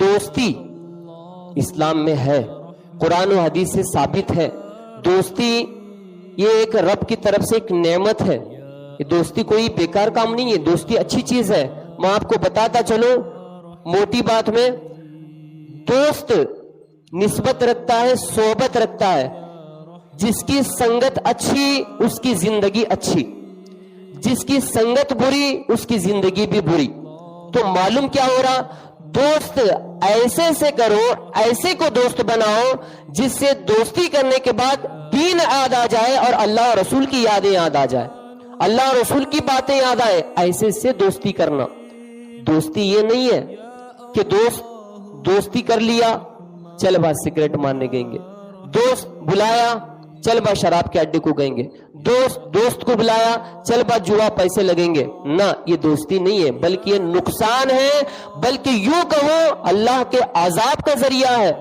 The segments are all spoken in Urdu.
دوستی اسلام میں ہے، قرآن و حدیث سے ثابت ہے۔ دوستی یہ ایک رب کی طرف سے ایک نعمت ہے، یہ دوستی کوئی بیکار کام نہیں ہے، دوستی اچھی چیز ہے۔ میں آپ کو بتاتا چلوں موٹی بات میں، دوست نسبت رکھتا ہے، صحبت رکھتا ہے، جس کی سنگت اچھی اس کی زندگی اچھی، جس کی سنگت بری اس کی زندگی بھی بری۔ تو معلوم کیا ہو رہا؟ دوست ایسے سے کرو، ایسے کو دوست بناؤ جس سے دوستی کرنے کے بعد دین یاد آ جائے اور اللہ اور رسول کی یادیں یاد آ جائے، اللہ اور رسول کی باتیں یاد آئے، ایسے سے دوستی کرنا۔ دوستی یہ نہیں ہے کہ دوستی کر لیا چل بس سگریٹ مارنے گئیں گے، دوست بلایا چل بس شراب کے اڈے کو گئیں گے، دوست کو بلایا چل بس جوا پیسے لگیں گے، نہ، یہ دوستی نہیں ہے، بلکہ یہ نقصان ہے، بلکہ یوں کہو اللہ کے عذاب کا ذریعہ ہے،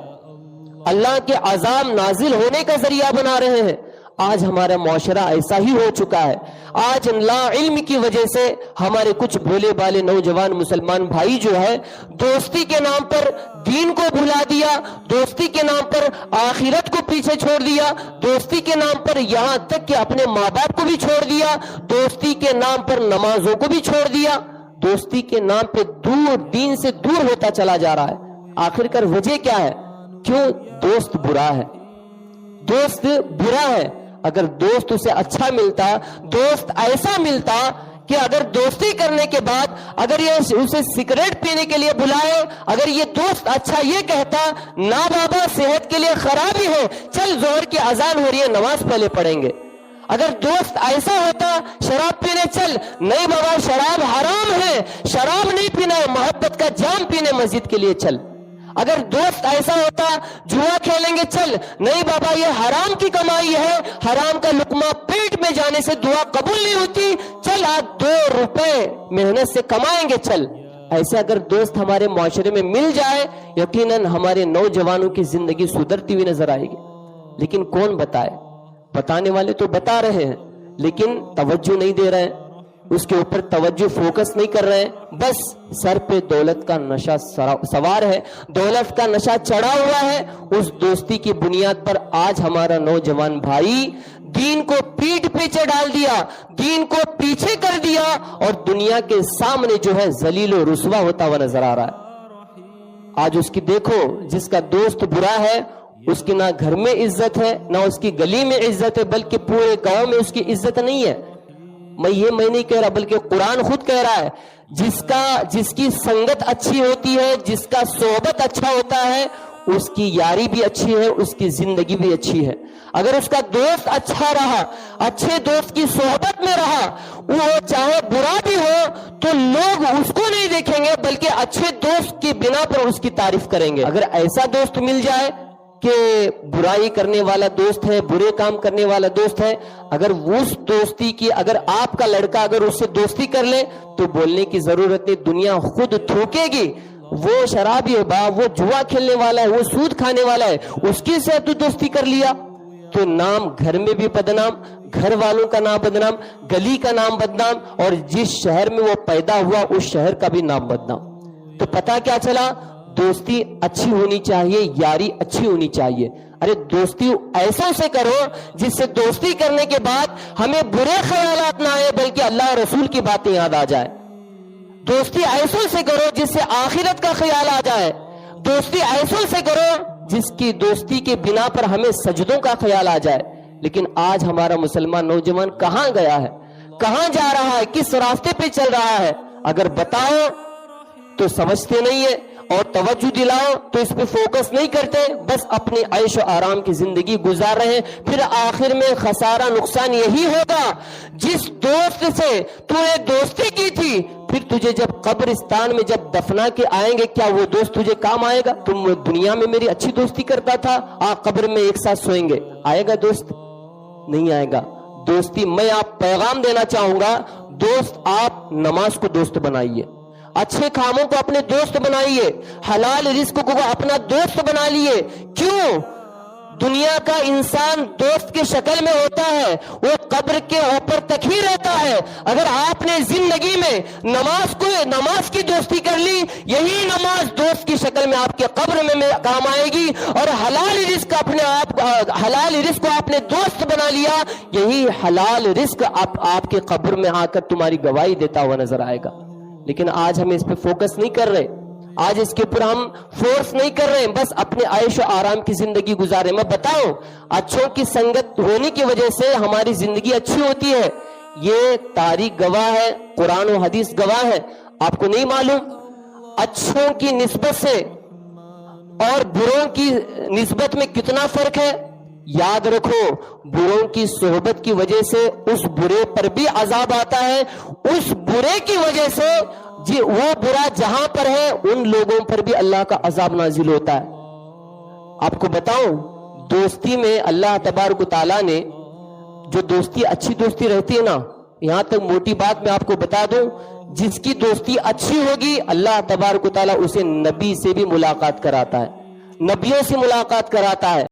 اللہ کے عذاب نازل ہونے کا ذریعہ بنا رہے ہیں۔ آج ہمارا معاشرہ ایسا ہی ہو چکا ہے۔ آج لا علم کی وجہ سے ہمارے کچھ بھولے بالے نوجوان مسلمان بھائی جو ہے دوستی کے نام پر دین کو بھلا دیا، دوستی کے نام پر آخرت کو پیچھے چھوڑ دیا، دوستی کے نام پر یہاں تک کہ اپنے ماں باپ کو بھی چھوڑ دیا، دوستی کے نام پر نمازوں کو بھی چھوڑ دیا، دوستی کے نام پہ دین سے دور ہوتا چلا جا رہا ہے۔ آخر کار وجہ کیا ہے؟ کیوں؟ دوست برا ہے، دوست برا ہے۔ اگر دوست اسے اچھا ملتا، دوست ایسا ملتا کہ اگر دوستی کرنے کے بعد اگر یہ اسے سگریٹ پینے کے لیے بلائے، اگر یہ دوست اچھا یہ کہتا نہ بابا صحت کے لیے خراب ہی ہے، چل ظہر کی اذان ہو رہی ہے نماز پہلے پڑھیں گے، اگر دوست ایسا ہوتا شراب پینے چل، نہیں بابا شراب حرام ہے، شراب نہیں پینا ہے، محبت کا جام پینے مسجد کے لیے چل، اگر دوست ایسا ہوتا جوا کھیلیں گے چل، نہیں بابا یہ حرام کی کمائی ہے، حرام کا لقمہ پیٹ میں جانے سے دعا قبول نہیں ہوتی، چل آج 2 روپے محنت سے کمائیں گے چل، ایسے اگر دوست ہمارے معاشرے میں مل جائے یقیناً ہمارے نوجوانوں کی زندگی سدھرتی ہوئی نظر آئے گی۔ لیکن کون بتائے؟ بتانے والے تو بتا رہے ہیں لیکن توجہ نہیں دے رہے ہیں، اس کے اوپر توجہ فوکس نہیں کر رہے ہیں، بس سر پہ دولت کا نشہ سوار ہے، دولت کا نشہ چڑھا ہوا ہے۔ اس دوستی کی بنیاد پر آج ہمارا نوجوان بھائی دین کو پیٹھ پیچھے ڈال دیا، دین کو پیچھے کر دیا اور دنیا کے سامنے جو ہے ذلیل و رسوا ہوتا ہوا نظر آ رہا ہے۔ آج اس کی دیکھو جس کا دوست برا ہے اس کی نہ گھر میں عزت ہے نہ اس کی گلی میں عزت ہے، بلکہ پورے گاؤں میں اس کی عزت نہیں ہے۔ میں نہیں کہہ رہا بلکہ قرآن خود کہہ رہا ہے جس کی سنگت اچھی ہوتی ہے، جس کا صحبت اچھا ہوتا ہے، اس کی یاری بھی اچھی ہے، اس کی زندگی بھی اچھی ہے۔ اگر اس کا دوست اچھا رہا، اچھے دوست کی صحبت میں رہا، وہ چاہے برا بھی ہو تو لوگ اس کو نہیں دیکھیں گے بلکہ اچھے دوست کی بنا پر اس کی تعریف کریں گے۔ اگر ایسا دوست مل جائے کہ برائی کرنے والا دوست ہے، برے کام کرنے والا دوست ہے، اگر اس دوستی کی اگر آپ کا لڑکا اگر اس سے دوستی کر لے تو بولنے کی ضرورت نہیں، دنیا خود تھوکے گی، وہ شرابی ہے با، وہ جوا کھیلنے والا ہے، وہ سود کھانے والا ہے، اس کی سے تو دوستی کر لیا تو نام گھر میں بھی بدنام، گھر والوں کا نام بدنام، گلی کا نام بدنام، اور جس شہر میں وہ پیدا ہوا اس شہر کا بھی نام بدنام۔ تو پتہ کیا چلا؟ دوستی اچھی ہونی چاہیے، یاری اچھی ہونی چاہیے۔ ارے دوستی ایسا سے کرو جس سے دوستی کرنے کے بعد ہمیں برے خیالات نہ آئے بلکہ اللہ رسول کی باتیں یاد آ جائے۔ دوستی ایسوں سے کرو جس سے آخرت کا خیال آ جائے۔ دوستی ایسوں سے کرو جس کی دوستی کے بنا پر ہمیں سجدوں کا خیال آ جائے۔ لیکن آج ہمارا مسلمان نوجوان کہاں گیا ہے، کہاں جا رہا ہے، کس راستے پہ چل رہا ہے؟ اگر بتاؤ تو سمجھتے نہیں ہے اور توجہ دلاؤ تو اس پہ فوکس نہیں کرتے، بس اپنی عیش و آرام کی زندگی گزار رہے ہیں۔ پھر آخر میں خسارہ نقصان یہی ہوگا جس دوست سے تو نے دوستی کی تھی، پھر تجھے جب قبرستان میں جب دفنا کے آئیں گے کیا وہ دوست تجھے کام آئے گا؟ تم دنیا میں میری اچھی دوستی کرتا تھا، قبر میں ایک ساتھ سوئیں گے، آئے گا دوست؟ نہیں آئے گا۔ دوستی میں آپ پیغام دینا چاہوں گا، دوست آپ نماز کو دوست بنائیے، اچھے کاموں کو اپنے دوست بنائیے، حلال رزق کو اپنا دوست بنا لیے۔ کیوں؟ دنیا کا انسان دوست کی شکل میں ہوتا ہے وہ قبر کے اوپر تک ہی رہتا ہے. اگر آپ نے زندگی میں نماز کی دوستی کر لی، یہی نماز دوست کی شکل میں آپ کے قبر میں کام آئے گی. اور حلال رزق کو آپ نے دوست بنا لیا، یہی حلال رزق آپ کے قبر میں آ کر تمہاری گواہی دیتا ہوا نظر آئے گا. لیکن آج ہم اس پہ فوکس نہیں کر رہے، آج اس کے اوپر ہم فورس نہیں کر رہے ہیں، بس اپنے عیش و آرام کی زندگی گزارے. میں بتاؤں، اچھوں کی سنگت ہونے کی وجہ سے ہماری زندگی اچھی ہوتی ہے، یہ تاریخ گواہ ہے، قرآن و حدیث گواہ ہے. آپ کو نہیں معلوم اچھوں کی نسبت سے اور بروں کی نسبت میں کتنا فرق ہے؟ یاد رکھو، بروں کی صحبت کی وجہ سے اس برے پر بھی عذاب آتا ہے، اس برے کی وجہ سے وہ برا جہاں پر ہے ان لوگوں پر بھی اللہ کا عذاب نازل ہوتا ہے. آپ کو بتاؤں، دوستی میں اللہ تبارک و تعالیٰ نے جو دوستی، اچھی دوستی رہتی ہے نا، یہاں تک موٹی بات میں آپ کو بتا دوں، جس کی دوستی اچھی ہوگی اللہ تبارک و تعالیٰ اسے نبی سے بھی ملاقات کراتا ہے، نبیوں سے ملاقات کراتا ہے.